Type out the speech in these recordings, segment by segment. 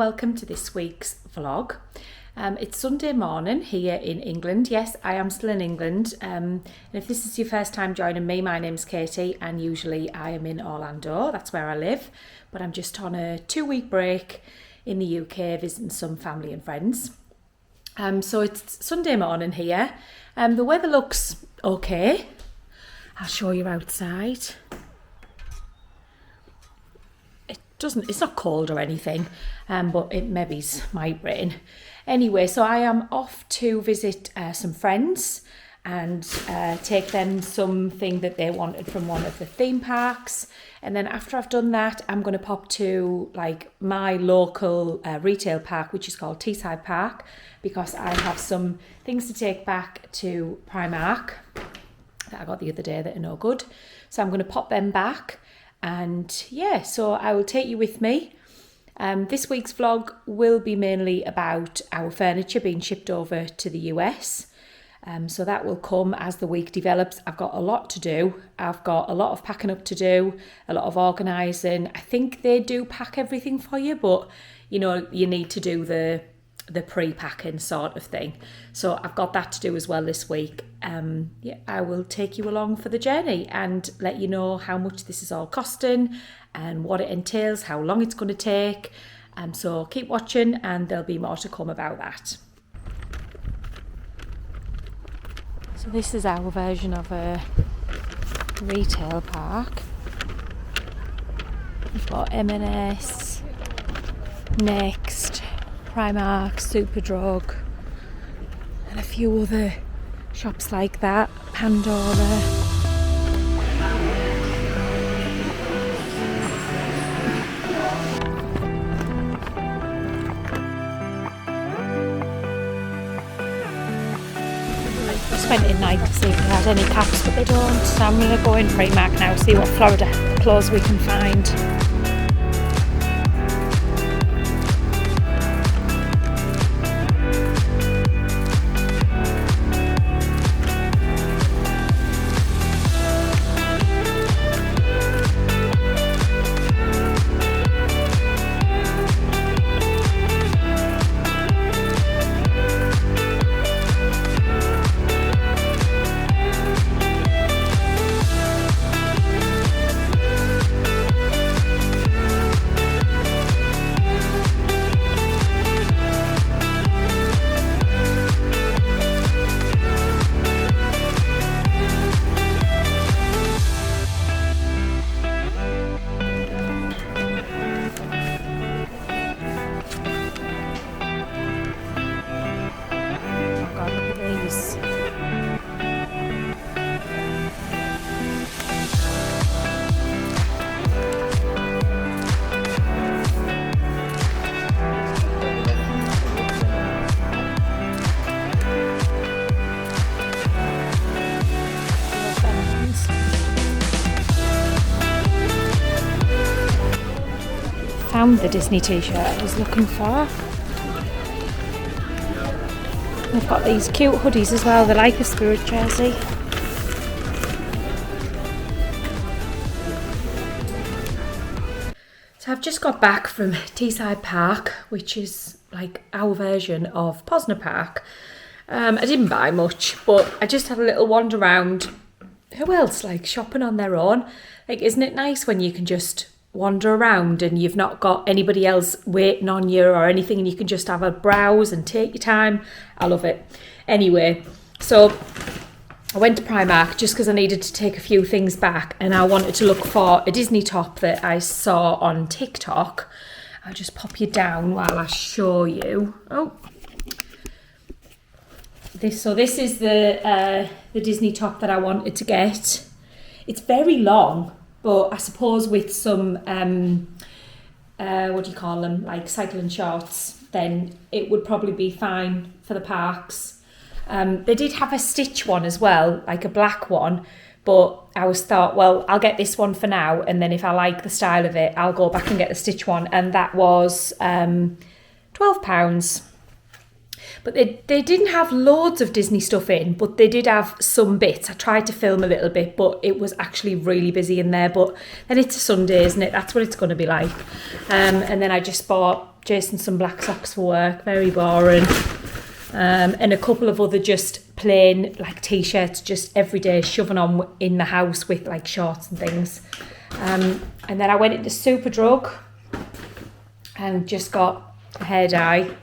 welcome to this week's vlog. It's Sunday morning here in England. Yes, I am still in England. And if this is your first time joining me, my name's Katie and usually I am in Orlando. That's where I live. But I'm just on a 2-week break in the UK visiting some family and friends. So it's Sunday morning here. The weather looks okay. I'll show you outside. It's not cold or anything, but it maybe might rain. Anyway, so I am off to visit some friends and take them something that they wanted from one of the theme parks. And then after I've done that, I'm going to pop to like my local retail park, which is called Teesside Park, because I have some things to take back to Primark that I got the other day that are no good. So I'm going to pop them back. And yeah, so I will take you with me. This week's vlog will be mainly about our furniture being shipped over to the US. So that will come as the week develops. I've got a lot to do. I've got a lot of packing up to do, a lot of organising. I think they do pack everything for you, but you know, you need to do the pre-packing sort of thing. So I've got that to do as well this week. Yeah, I will take you along for the journey and let you know how much this is all costing and what it entails, how long it's going to take. So keep watching and there'll be more to come about that. So this is our version of a retail park. We've got M&S, Next, Primark, Superdrug, and a few other shops like that. Pandora. Just went in night to see if they had any caps, but they don't. So I'm going to go in Primark now, see what Florida clothes we can find. Found the Disney t-shirt I was looking for. They've got these cute hoodies as well. They're like a Spirit jersey. So I've just got back from Teesside Park, which is like our version of Posner Park. I didn't buy much, but I just had a little wander around. Who else like shopping on their own? Like, isn't it nice when you can just wander around and you've not got anybody else waiting on you or anything and you can just have a browse and take your time? I love it. Anyway, so I went to Primark just because I needed to take a few things back and I wanted to look for a Disney top that I saw on TikTok. I'll just pop you down while I show you. This is the Disney top that I wanted to get. It's very long, but I suppose with some, what do you call them, like cycling shorts, then it would probably be fine for the parks. They did have a stitch one as well, like a black one, but I thought, well, I'll get this one for now, and then if I like the style of it, I'll go back and get the stitch one, and that was £12. But they didn't have loads of Disney stuff in, but they did have some bits. I tried to film a little bit, but it was actually really busy in there. But then it's a Sunday, isn't it? That's what it's going to be like. And then I just bought Jason some black socks for work, very boring. And a couple of other just plain like t-shirts, just every day shoving on in the house with like shorts and things. And then I went into Superdrug and just got a hair dye.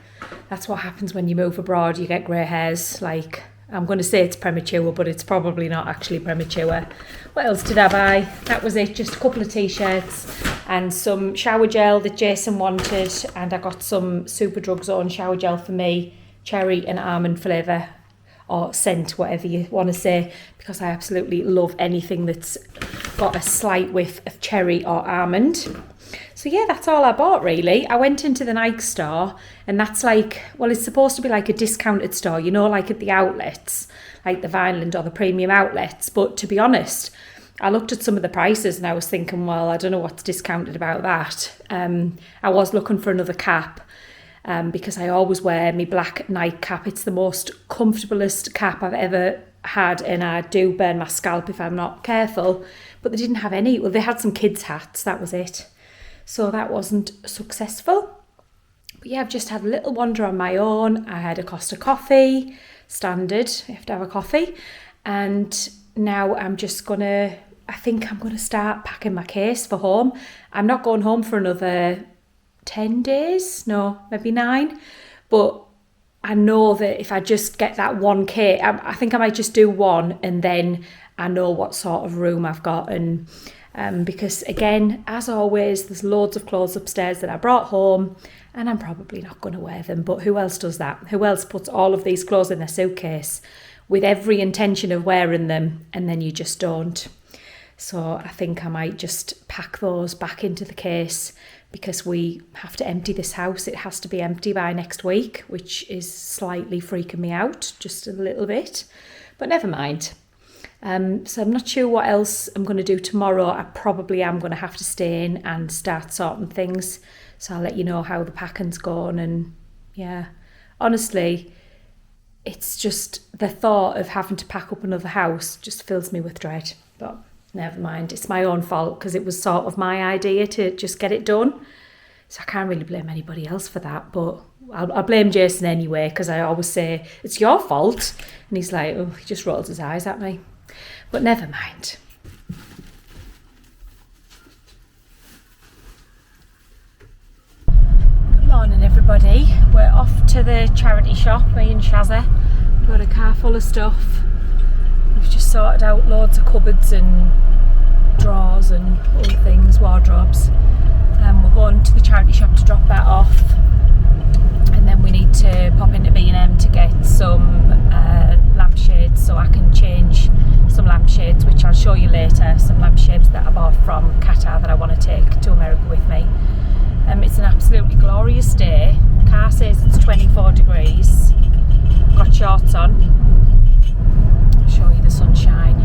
That's what happens when you move abroad, you get grey hairs. Like, I'm going to say it's premature, but it's probably not actually premature. What else did I buy? That was it, just a couple of t-shirts and some shower gel that Jason wanted, and I got some Superdrug's own shower gel for me, cherry and almond flavour, or scent, whatever you want to say, because I absolutely love anything that's got a slight whiff of cherry or almond. So yeah, that's all I bought really. I went into the Nike store, and that's like, well, it's supposed to be like a discounted store, you know, like at the outlets, like the Vineland or the premium outlets. But to be honest, I looked at some of the prices and I was thinking, well, I don't know what's discounted about that. I was looking for another cap, because I always wear my black Nike cap. It's the most comfortablest cap I've ever had, and I do burn my scalp if I'm not careful. But they didn't have any. Well, they had some kids' hats, that was it. So that wasn't successful. But yeah, I've just had a little wander on my own. I had a Costa coffee, standard, you have to have a coffee. And now I'm just I think I'm gonna start packing my case for home. I'm not going home for another 10 days, no, maybe 9. But I know that if I just get that one case, I think I might just do one, and then I know what sort of room I've got. And because again, as always, there's loads of clothes upstairs that I brought home and I'm probably not going to wear them. But who else does that? Who else puts all of these clothes in their suitcase with every intention of wearing them, and then you just don't? So I think I might just pack those back into the case, because we have to empty this house. It has to be empty by next week, which is slightly freaking me out, just a little bit. But never mind. So I'm not sure what else I'm going to do tomorrow. I probably am going to have to stay in and start sorting things. So I'll let you know how the packing's gone. And yeah, honestly, it's just the thought of having to pack up another house just fills me with dread. But never mind, it's my own fault, because it was sort of my idea to just get it done. So I can't really blame anybody else for that. But I'll blame Jason anyway, because I always say, it's your fault. And he's like, oh, he just rolls his eyes at me. But never mind. Good morning, everybody. We're off to the charity shop, me and Shazza. We've got a car full of stuff. We've just sorted out loads of cupboards and drawers and other things, wardrobes. We're going to the charity shop to drop that off. And then we need to pop into B&M to get some lampshades, so I can change some lampshades, which I'll show you later. Some lampshades that I bought from Qatar that I want to take to America with me. It's an absolutely glorious day. The car says it's 24 degrees. Got shorts on. I'll show you the sunshine.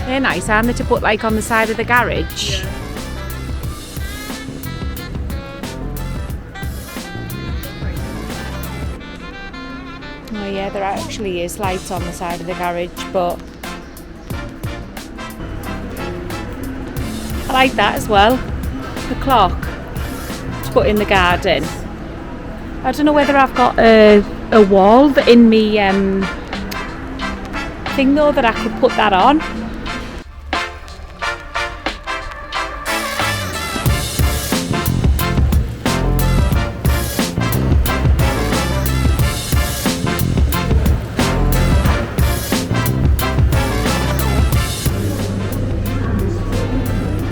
They're nice, aren't they, to put like on the side of the garage? Yeah. Oh yeah, there actually is lights on the side of the garage, but I like that as well. The clock to put in the garden. I don't know whether I've got a wall in me thing though that I could put that on.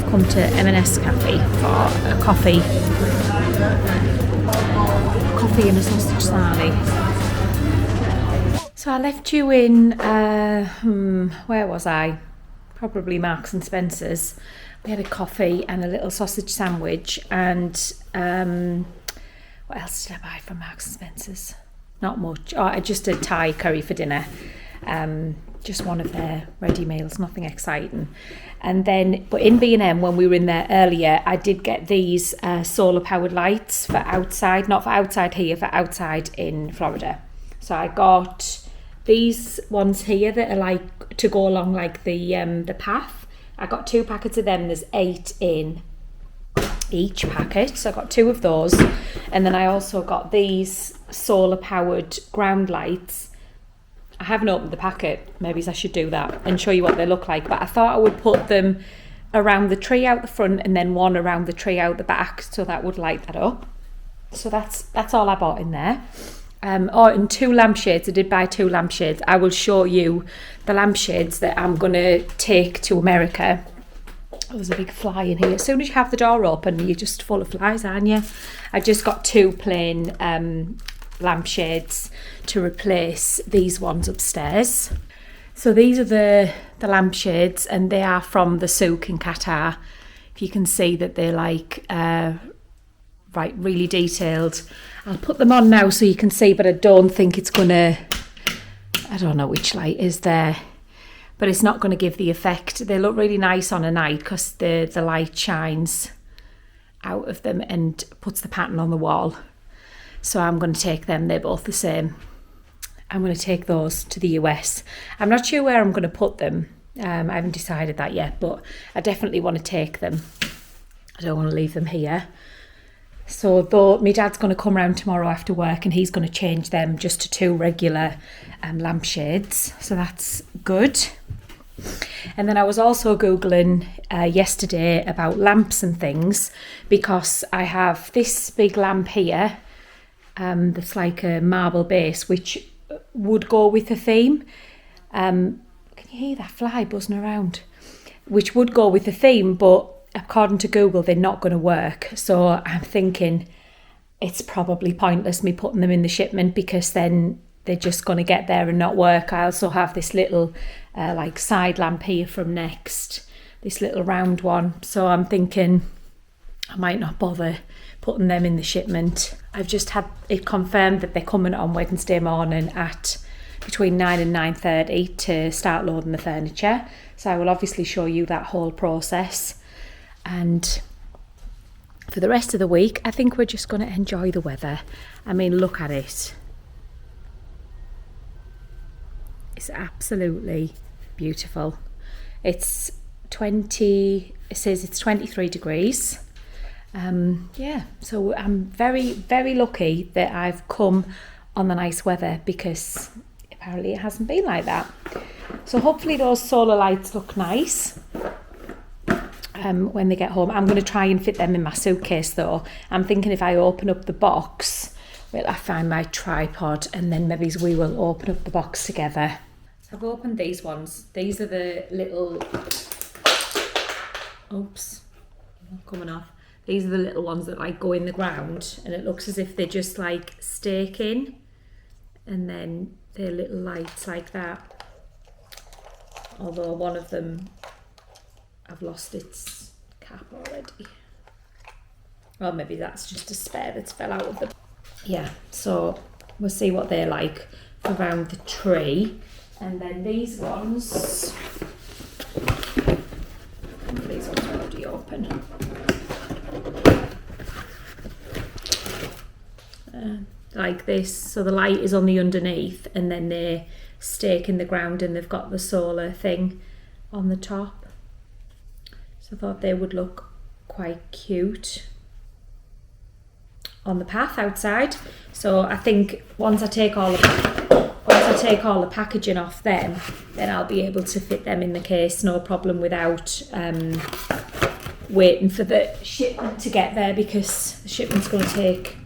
Come to M&S Cafe for a coffee and a sausage sarnie. So I left you in, where was I? probably Marks and Spencer's. We had a coffee and a little sausage sandwich, and what else did I buy from Marks and Spencer's? Not much. Oh, just a Thai curry for dinner. Just one of their ready meals, nothing exciting. And then, but in B&M, when we were in there earlier, I did get these solar powered lights for outside, not for outside here, for outside in Florida. So I got these ones here that are like to go along like the path. I got 2 packets of them. There's 8 in each packet, so I got 2 of those. And then I also got these solar powered ground lights. I haven't opened the packet, maybe I should do that and show you what they look like, but I thought I would put them around the tree out the front and then one around the tree out the back, so that would light that up. So that's all I bought in there. And 2 lampshades. I did buy 2 lampshades. I will show you the lampshades that I'm going to take to America. Oh, there's a big fly in here. As soon as you have the door open, you're just full of flies, aren't you? I just got 2 plain lampshades to replace these ones upstairs. So these are the lampshades, and they are from the souk in Qatar. If you can see that they're like right, really detailed. I'll put them on now so you can see, but I don't think it's gonna, I don't know which light is there, but it's not going to give the effect. They look really nice on a night because the light shines out of them and puts the pattern on the wall. So I'm going to take them. They're both the same. I'm going to take those to the US. I'm not sure where I'm going to put them. I haven't decided that yet, but I definitely want to take them. I don't want to leave them here. So though my dad's going to come round tomorrow after work and he's going to change them just to 2 regular lampshades. So that's good. And then I was also Googling yesterday about lamps and things, because I have this big lamp here that's like a marble base, which would go with the theme. Can you hear that fly buzzing around? Which would go with the theme, but according to Google, they're not going to work. So I'm thinking it's probably pointless me putting them in the shipment, because then they're just going to get there and not work. I also have this little like side lamp here from Next, this little round one. So I'm thinking I might not bother putting them in the shipment. I've just had it confirmed that they're coming on Wednesday morning at between 9 and 9:30 to start loading the furniture. So I will obviously show you that whole process. And for the rest of the week, I think we're just going to enjoy the weather. I mean, look at it. It's absolutely beautiful. It says it's 23 degrees. Yeah, so I'm very, very lucky that I've come on the nice weather, because apparently it hasn't been like that. So hopefully those solar lights look nice when they get home. I'm going to try and fit them in my suitcase though. I'm thinking if I open up the box, well, I find my tripod, and then maybe we will open up the box together. So I've opened these ones. These are the little, oops, not coming off. These are the little ones that like go in the ground, and it looks as if they're just like staking, and then they're little lights like that. Although one of them, I've lost its cap already. Well, maybe that's just a spare that's fell out of the... Yeah, so we'll see what they're like around the tree. And then these ones... These ones are already open. Like this, so the light is on the underneath, and then they stake in the ground, and they've got the solar thing on the top. So I thought they would look quite cute on the path outside. So I think once I take all the packaging off them, then I'll be able to fit them in the case, no problem, without waiting for the shipment to get there, because the shipment's going to take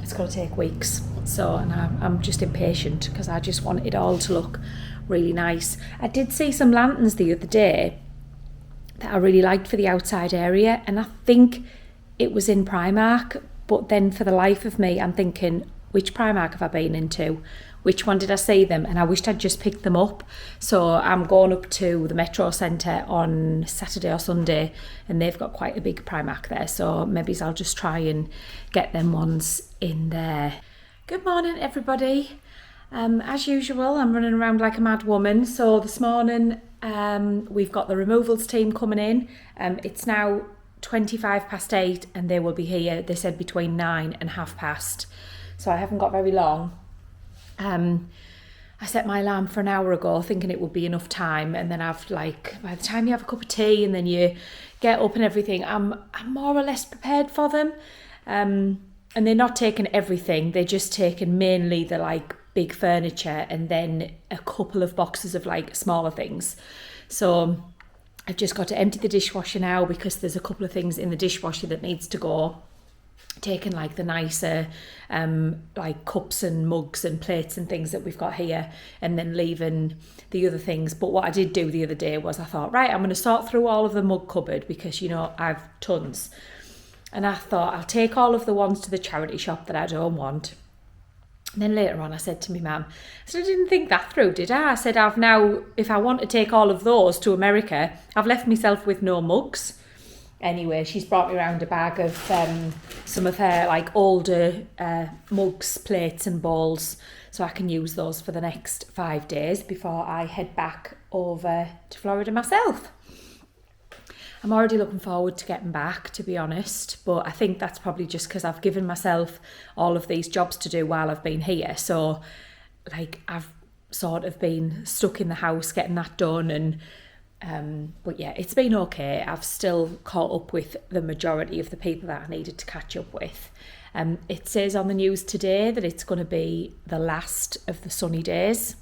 it's going to take weeks. So, and I'm just impatient, because I just want it all to look really nice. I did see some lanterns the other day that I really liked for the outside area, and I think it was in Primark, but then for the life of me I'm thinking, which Primark have I been into? Which one did I see them? And I wished I'd just picked them up. So I'm going up to the Metro Centre on Saturday or Sunday, and they've got quite a big Primark there. So maybe I'll just try and get them ones in there. Good morning, everybody. As usual, I'm running around like a mad woman. So this morning, we've got the removals team coming in. It's now 8:25 and they will be here, they said, between 9 and past. So I haven't got very long. I set my alarm for an hour ago thinking it would be enough time, and then I've by the time you have a cup of tea and then you get up and everything, I'm more or less prepared for them. And they're not taking everything, they're just taking mainly the big furniture and then a couple of boxes of smaller things. So I've just got to empty the dishwasher now because there's a couple of things in the dishwasher that needs to go. Taking the nicer cups and mugs and plates and things that we've got here, and then leaving the other things. But what I did do the other day was I thought, right, I'm going to sort through all of the mug cupboard because I've tons, and I thought I'll take all of the ones to the charity shop that I don't want. And then later on I said to my mum, I said, I didn't think that through, did I? I said, I've now, if I want to take all of those to America, I've left myself with no mugs. Anyway, she's brought me around a bag of some of her older mugs, plates and bowls, so I can use those for the next 5 days before I head back over to Florida myself. I'm already looking forward to getting back, to be honest, but I think that's probably just because I've given myself all of these jobs to do while I've been here. So I've sort of been stuck in the house getting that done, and but yeah, it's been okay. I've still caught up with the majority of the people that I needed to catch up with. It says on the news today that it's going to be the last of the sunny days.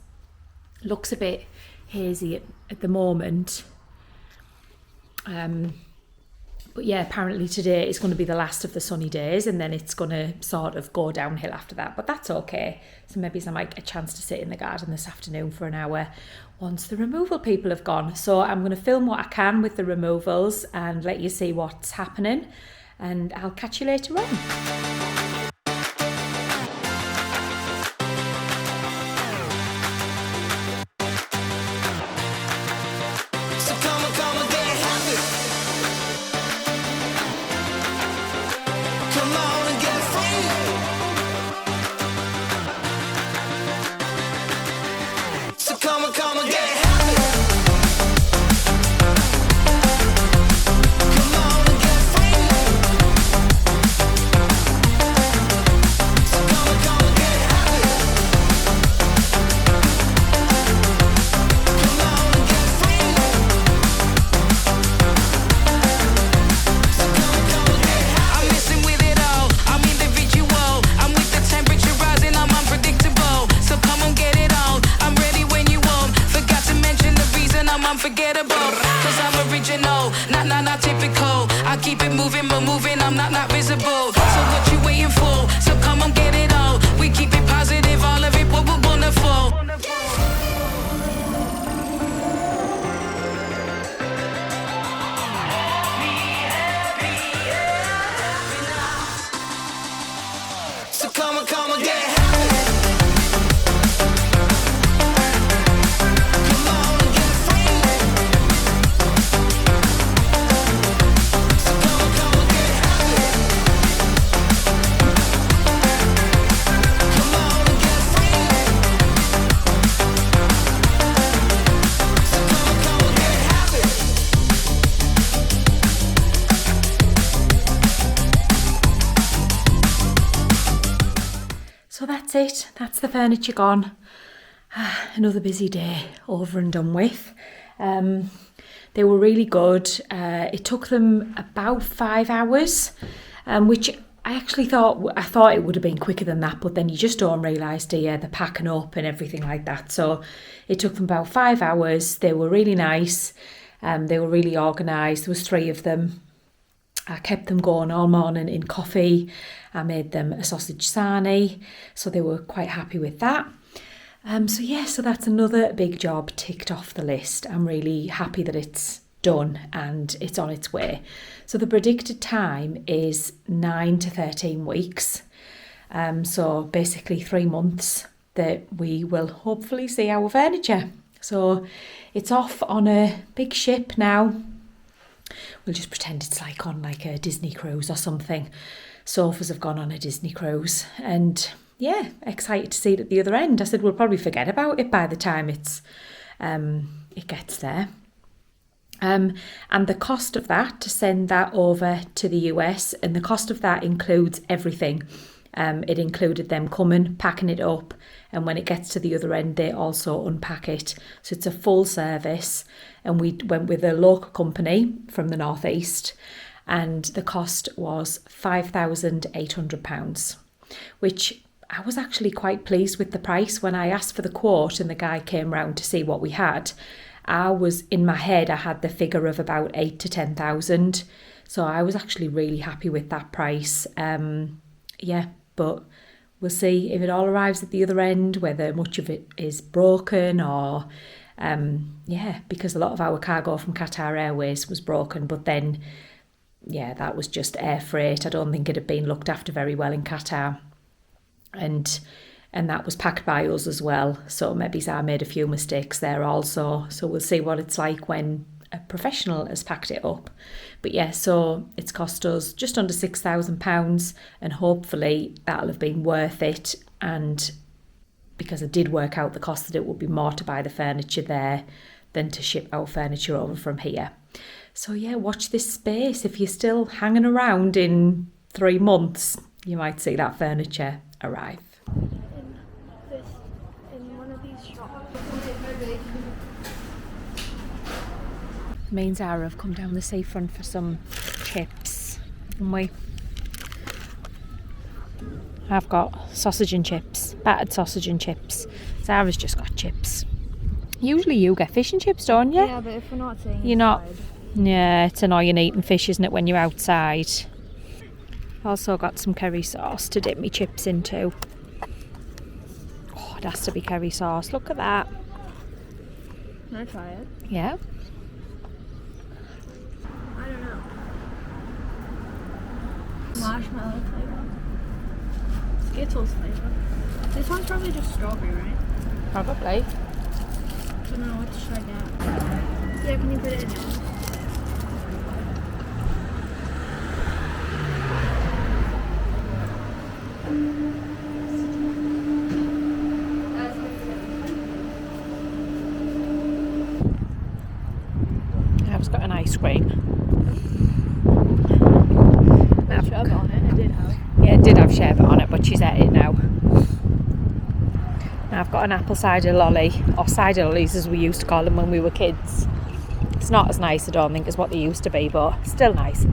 Looks a bit hazy at the moment. But yeah, apparently today is going to be the last of the sunny days, and then it's going to sort of go downhill after that, but that's okay. So maybe I might get a chance to sit in the garden this afternoon for an hour once the removal people have gone. So I'm going to film what I can with the removals and let you see what's happening, and I'll catch you later on. So that's it, that's the furniture gone. Another busy day over and done with. They were really good. It took them about 5 hours, which I actually thought it would have been quicker than that, but then you just don't realise, do you, the packing up and everything like that. So it took them about 5 hours. They were really nice. They were really organised. There was 3 of them. I kept them going all morning in coffee. I made them a sausage sarnie, so they were quite happy with that. So that's another big job ticked off the list. I'm really happy that it's done and it's on its way. So the predicted time is 9 to 13 weeks. So basically 3 months that we will hopefully see our furniture. So it's off on a big ship now. We'll just pretend it's like on like a Disney cruise or something. Sofas have gone on a Disney cruise, and yeah, excited to see it at the other end. I said we'll probably forget about it by the time it gets there. And the cost of that, to send that over to the US, and the cost of that includes everything. It included them coming, packing it up, and when it gets to the other end, they also unpack it. So it's a full service, and we went with a local company from the northeast, and the cost was £5,800, which I was actually quite pleased with the price. When I asked for the quote and the guy came round to see what we had, I was in my head, I had the figure of about 8 to 10,000. So I was actually really happy with that price. Yeah, but we'll see if it all arrives at the other end, whether much of it is broken or, because a lot of our cargo from Qatar Airways was broken, but then, yeah, that was just air freight. I don't think it had been looked after very well in Qatar. And that was packed by us as well. So maybe I made a few mistakes there also. So we'll see what it's like when a professional has packed it up. But yeah, so it's cost us just under £6,000, and hopefully that'll have been worth it. And because I did work out the cost, that it would be more to buy the furniture there than to ship our furniture over from here. So yeah, watch this space. If you're still hanging around in 3 months, you might see that furniture arrive. In one of these shops. Me and Zara have come down the seafront for some chips, haven't we? I've got sausage and chips, battered sausage and chips. Zara's just got chips. Usually you get fish and chips, don't you? Yeah, but if we're not saying you're not. Yeah, it's annoying eating fish, isn't it, when you're outside? Also got some curry sauce to dip me chips into. Oh, it has to be curry sauce. Look at that. Can I try it? Yeah. I don't know. Marshmallow flavor. Skittles flavor. This one's probably just strawberry, right? Probably. I don't know what should I get. Yeah, can you put it in yours? I've got an ice cream. Sherbet on it. It did have. Yeah, it did have sherbet on it, but she's at it now. I've got an apple cider lolly, or cider lollies as we used to call them when we were kids. It's not as nice, I don't think, as what they used to be, but still nice.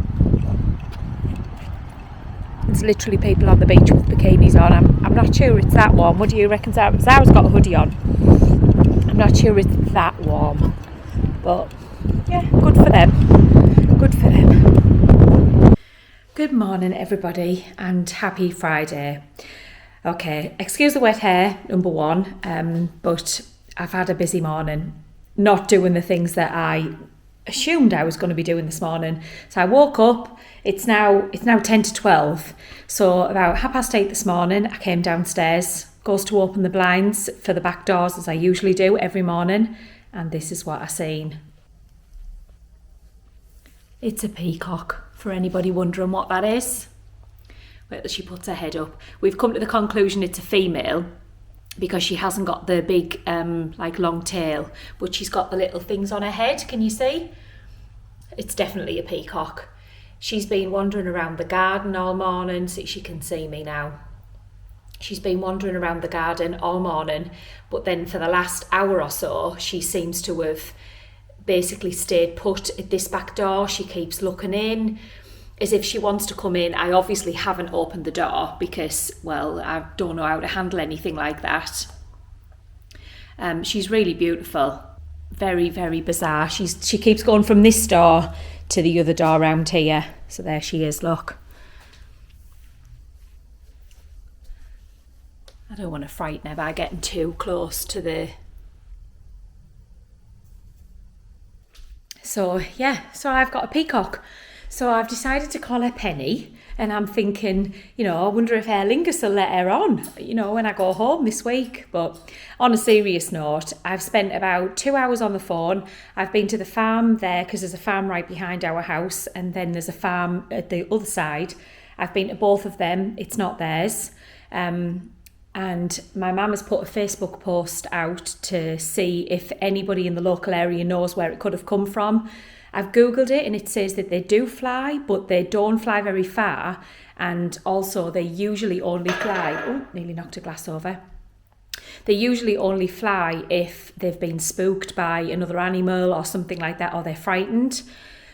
There's literally people on the beach with bikinis on. I'm not sure it's that warm. What do you reckon, Zara? Zara's got a hoodie on. I'm not sure it's that warm, but yeah, good for them. Good for them. Good morning, everybody, and happy Friday. Okay, excuse the wet hair, number one, but I've had a busy morning, not doing the things that I assumed I was going to be doing this morning. So I woke up, it's now 10 to 12, so about 8:30 this morning, I came downstairs, goes to open the blinds for the back doors as I usually do every morning, and this is what I seen. It's a peacock, for anybody wondering what that is. Wait till she puts her head up. We've come to the conclusion it's a female because she hasn't got the big long tail, but she's got the little things on her head. Can you see? It's definitely a peacock. She's been wandering around the garden all morning. See, she can see me now. She's been wandering around the garden all morning, but then for the last hour or so, she seems to have basically stayed put at this back door. She keeps looking in as if she wants to come in. I obviously haven't opened the door because, well, I don't know how to handle anything like that. She's really beautiful. Very, very bizarre. She keeps going from this door to the other door around here. So there she is, look. I don't want to frighten her by getting too close to the... So yeah, so I've got a peacock. So I've decided to call her Penny, and I'm thinking, I wonder if Aer Lingus will let her on, when I go home this week. But on a serious note, I've spent about 2 hours on the phone. I've been to the farm there because there's a farm right behind our house, and then there's a farm at the other side. I've been to both of them. It's not theirs. And my mum has put a Facebook post out to see if anybody in the local area knows where it could have come from. I've Googled it and it says that they do fly, but they don't fly very far. And also they usually only fly... Oh, nearly knocked a glass over. They usually only fly if they've been spooked by another animal or something like that, or they're frightened.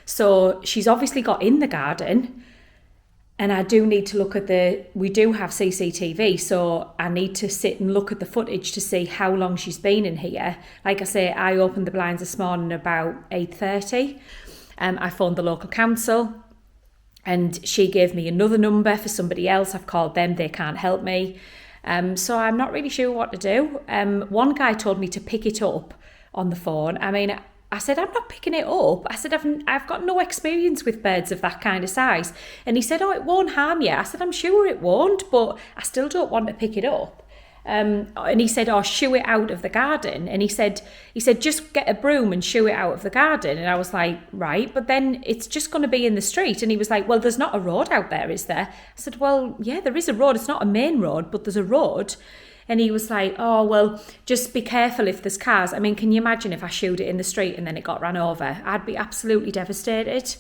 So she's obviously got in the garden. And I do need to look at we do have CCTV, so I need to sit and look at the footage to see how long she's been in here. Like I say, I opened the blinds this morning about 8:30. I phoned the local council and she gave me another number for somebody else. I've called them, they can't help me. So I'm not really sure what to do. One guy told me to pick it up on the phone. I said, I'm not picking it up. I said, I've got no experience with birds of that kind of size. And he said, oh, it won't harm you. I said, I'm sure it won't, but I still don't want to pick it up. And he said, oh, shoo it out of the garden. And he said, just get a broom and shoo it out of the garden. And I was like, right, but then it's just going to be in the street. And he was like, well, there's not a road out there, is there? I said, well, yeah, there is a road. It's not a main road, but there's a road. And he was like, oh, well, just be careful if there's cars. Can you imagine if I shooed it in the street and then it got ran over? I'd be absolutely devastated.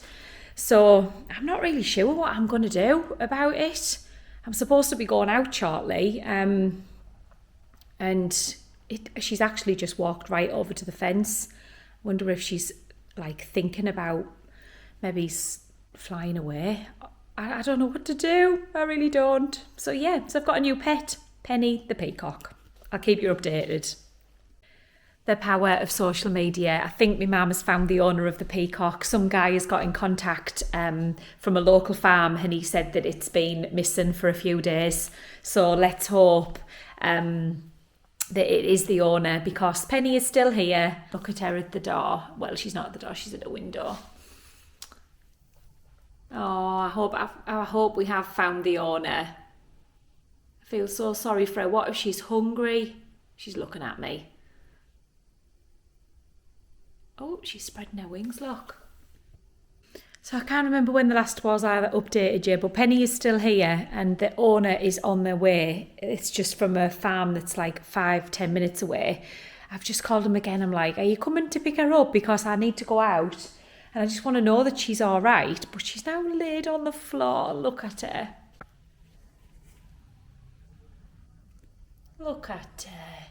So I'm not really sure what I'm going to do about it. I'm supposed to be going out shortly. And she's actually just walked right over to the fence. I wonder if she's thinking about maybe flying away. I don't know what to do. I really don't. So I've got a new pet. Penny the peacock. I'll keep you updated. The power of social media. I think my mum has found the owner of the peacock. Some guy has got in contact from a local farm and he said that it's been missing for a few days. So let's hope that it is the owner, because Penny is still here. Look at her at the door. Well, she's not at the door, she's at the window. Oh, I hope we have found the owner. I feel so sorry for her. What if she's hungry? She's looking at me. Oh, she's spreading her wings, look. So I can't remember when the last was I updated you, but Penny is still here and the owner is on their way. It's just from a farm that's 5-10 minutes away. I've just called him again. I'm like, are you coming to pick her up? Because I need to go out and I just want to know that she's all right. But she's now laid on the floor. Look at her. Look at her.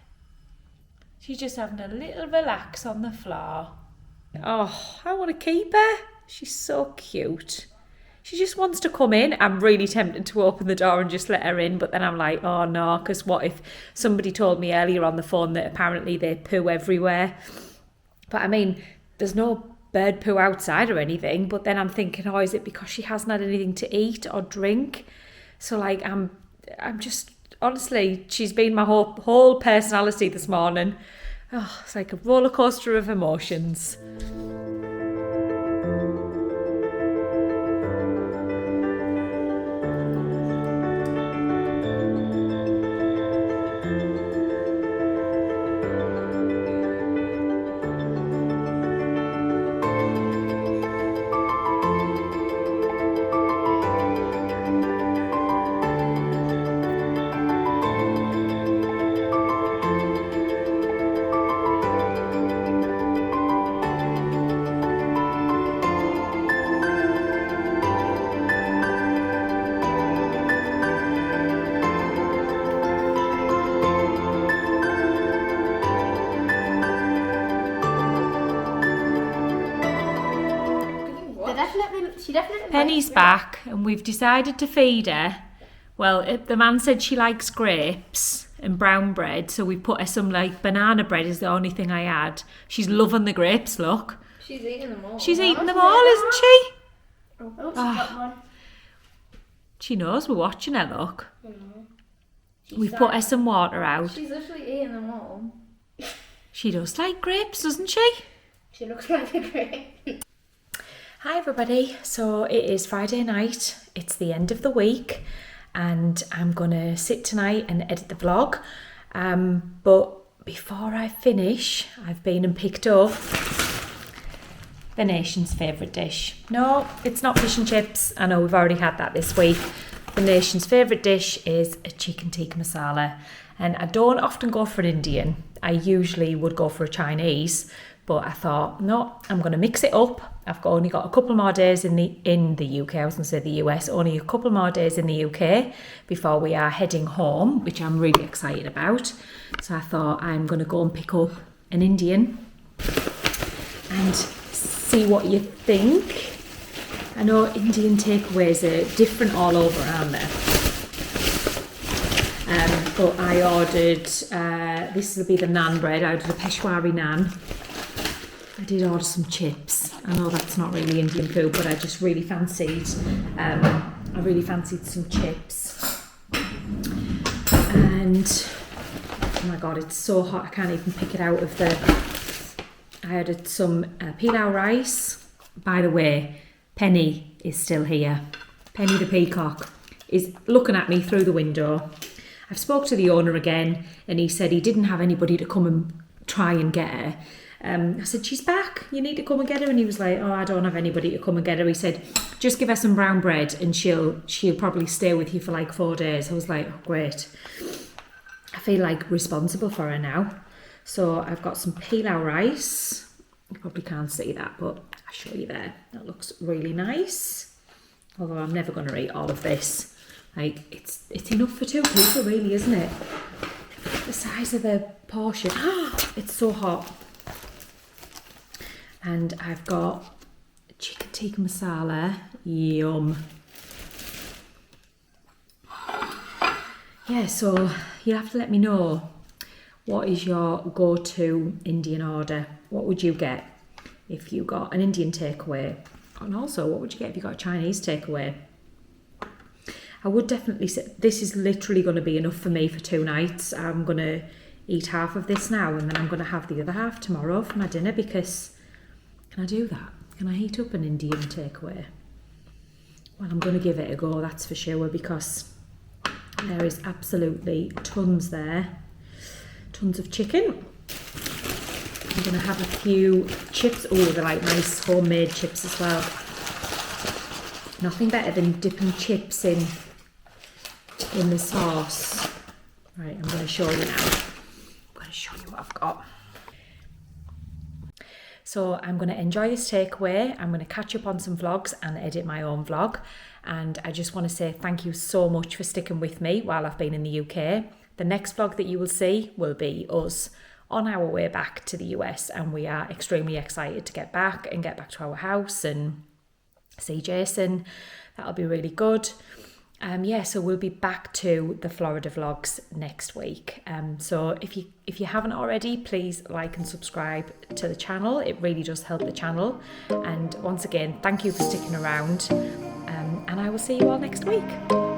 She's just having a little relax on the floor. Oh, I want to keep her. She's so cute. She just wants to come in. I'm really tempted to open the door and just let her in, but then I'm like, oh no, because what if somebody told me earlier on the phone that apparently they poo everywhere? But there's no bird poo outside or anything, but then I'm thinking, oh, is it because she hasn't had anything to eat or drink? So I'm just... Honestly, she's been my whole personality this morning. Oh, it's like a roller coaster of emotions. Penny's back and we've decided to feed her. Well, the man said she likes grapes and brown bread, so we put her some banana bread is the only thing I had. She's loving the grapes, look. She's eating them all. She's eating them all, isn't she? Oh, she got one. She knows we're watching her, look. Mm-hmm. We've put her some water out. She's literally eating them all. She does like grapes, doesn't she? She looks like a grape. Hi everybody, so it is Friday night, it's the end of the week and I'm gonna sit tonight and edit the vlog, but before I finish I've been and picked up the nation's favourite dish. No, it's not fish and chips, I know we've already had that this week. The nation's favourite dish is a chicken tikka masala, and I don't often go for an Indian, I usually would go for a Chinese, but I thought, no, I'm going to mix it up. I've only got a couple more days in the UK, I was going to say the US, only a couple more days in the UK before we are heading home, which I'm really excited about. So I thought I'm going to go and pick up an Indian and see what you think. I know Indian takeaways are different all over, aren't they? But I ordered, this will be the naan bread, I ordered a Peshwari naan. I did order some chips. I know that's not really Indian food, but I just really fancied, some chips. And, oh my God, it's so hot, I can't even pick it out of I ordered some pilau rice. By the way, Penny is still here. Penny the peacock is looking at me through the window. I've spoke to the owner again and he said he didn't have anybody to come and try and get her. I said, she's back, you need to come and get her. And he was like, oh, I don't have anybody to come and get her. He said, just give her some brown bread and she'll probably stay with you for like 4 days. I was like, oh, great. I feel like responsible for her now. So I've got some pilau rice. You probably can't see that, but I'll show you there. That looks really nice. Although I'm never going to eat all of this. Like, it's enough for 2 people really, isn't it? The size of the portion. It's so hot. And I've got chicken tikka masala. Yum. Yeah, so you'll have to let me know, what is your go-to Indian order? What would you get if you got an Indian takeaway? And also, what would you get if you got a Chinese takeaway? I would definitely say this is literally going to be enough for me for 2 nights. I'm going to eat half of this now and then I'm going to have the other half tomorrow for my dinner, because can I do that? Can I heat up an Indian takeaway? Well, I'm going to give it a go, that's for sure, because there is absolutely tons there. Tons of chicken. I'm going to have a few chips. Oh, they're like nice homemade chips as well. Nothing better than dipping chips in the sauce. Right, I'm going to show you now. I'm going to show you what I've got. So I'm going to enjoy this takeaway. I'm going to catch up on some vlogs and edit my own vlog. And I just want to say thank you so much for sticking with me while I've been in the UK. The next vlog that you will see will be us on our way back to the US, and we are extremely excited to get back to our house and see Jason. That'll be really good. So we'll be back to the Florida vlogs next week. So if you haven't already, please like and subscribe to the channel. It really does help the channel. And once again, thank you for sticking around. And I will see you all next week.